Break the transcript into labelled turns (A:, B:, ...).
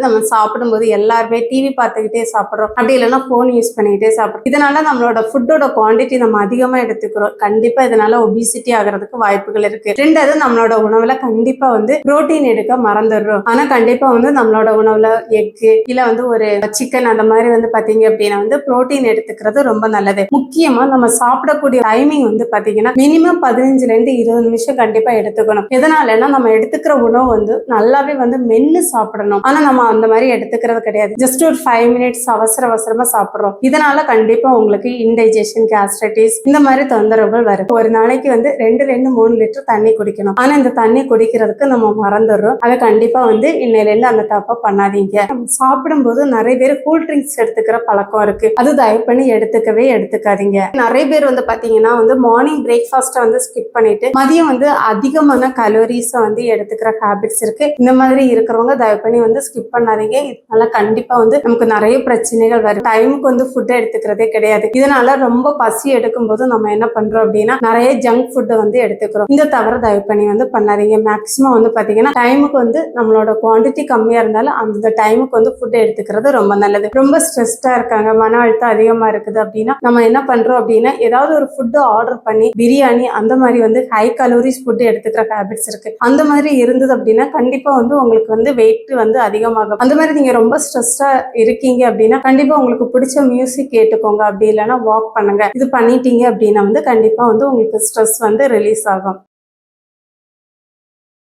A: நம்ம சாப்பிடும்போது எல்லாருமே டிவி பார்த்துக்கிட்டே சாப்பிட்றோம், அப்படி இல்லைன்னா போன் யூஸ் பண்ணிக்கிட்டே சாப்பிட்றோம். இதனால நம்மளோட ஃபுட்டோட குவான்டிட்டி நம்ம அதிகமா எடுத்துக்கிறோம். கண்டிப்பா இதனால ஒபிசிட்டி ஆகிறதுக்கு வாய்ப்புகள் இருக்கு. ரெண்டாவது, நம்மளோட உணவுல கண்டிப்பா புரோட்டீன் எடுக்க மறந்துடுறோம். ஆனா கண்டிப்பா நம்மளோட உணவுல எக்கு இல்ல ஒரு சிக்கன் அந்த மாதிரி பாத்தீங்க அப்படின்னா புரோட்டீன் எடுத்துக்கிறது ரொம்ப நல்லது. முக்கியமா நம்ம சாப்பிடக்கூடிய டைமிங் பாத்தீங்கன்னா மினிமம் 15ல இருந்து 20 நிமிஷம் கண்டிப்பா எடுத்துக்கணும். எதனாலன்னா நம்ம எடுத்துக்கிற உணவு நல்லாவே மென்னு சாப்பிடணும். ஆனா நம்ம அந்த மாதிரி எடுத்துக்கிறது கிடையாது. ஜஸ்ட் ஒரு 5 மினிட்ஸ் அவசரமா சாப்பிடுறோம். இதனால கண்டிப்பா உங்களுக்கு இன்டைஜஷன், கேஸ்ட்ரைட்டிஸ் இந்த மாதிரி தொந்தரவுகள் வரும். ஒரு நாளைக்கு 2ல இருந்து 3 லிட்டர் தண்ணி குடிக்கணும். ஆனா இந்த தண்ணி குடிக்கிறதுக்கு நம்ம மறந்துடுறோம். அதை கண்டிப்பா இன்னையில இருந்து அந்த தப்பை பண்ணாதீங்க. சாப்பிடும்போது நிறைய பேர் கூல் ட்ரிங்க்ஸ் எடுத்துக்கிற பழக்கம் இருக்கு. அது தயவு பண்ணி எடுத்துக்காதீங்க. நிறைய பேர் பாத்தீங்கன்னா மார்னிங் பிரேக்ஃபாஸ்ட்டை ஸ்கிப் பண்ணிட்டு மதியம் அதிகமான கலோரிஸ் எடுத்துக்கிற ஹேபிட்ஸ் இருக்கு. இந்த மாதிரி இருக்கிறவங்க தயவு பண்ணி ஸ்கிப் பண்ணாதீங்க. இதனால கண்டிப்பா நமக்கு நிறைய பிரச்சனைகள் வரும். டைமுக்கு ஃபுட் எடுத்துக்கிறதே கிடையாது. இதனால ரொம்ப பசி எடுக்கும் போது நம்ம என்ன பண்றோம் அப்படின்னா நிறைய ஜங்க் ஃபுட் எடுத்துக்கிறோம். இந்த தவிர தயவு பண்ணி பண்ணாதீங்க. மேக்சிமம் பாத்தீங்கன்னா டைமுக்கு நம்மளோட குவான்டிட்டி கம்மியா இருந்தாலும் அந்த டைமுக்கு ஃபுட் எடுத்துக்கிறது ரொம்ப நல்லது. ரொம்ப ஸ்ட்ரெஸ்டா இருக்காங்க, மன அழுத்தம் அதிகமா இருக்குது அப்படின்னா நம்ம என்ன பண்றோம் அப்படின்னா ஏதாவது ஒரு ஃபுட் ஆர்டர் பண்ணி பிரியாணி அந்த மாதிரி ஹை கலோரிஸ் ஃபுட் எடுத்துக்கிற ஹேபிட்ஸ் இருக்கு. அந்த மாதிரி இருந்தது அப்படின்னா கண்டிப்பா உங்களுக்கு வெயிட் அதிகமாகும். அந்த மாதிரி நீங்க ரொம்ப ஸ்ட்ரெஸ்டா இருக்கீங்க அப்படின்னா கண்டிப்பா உங்களுக்கு பிடிச்ச மியூசிக் கேட்டுக்கோங்க. அப்படி இல்லைன்னா வாக் பண்ணுங்க. இது பண்ணிட்டீங்க அப்படின்னா கண்டிப்பா உங்களுக்கு ஸ்ட்ரெஸ் ரிலீஸ் ஆகும்.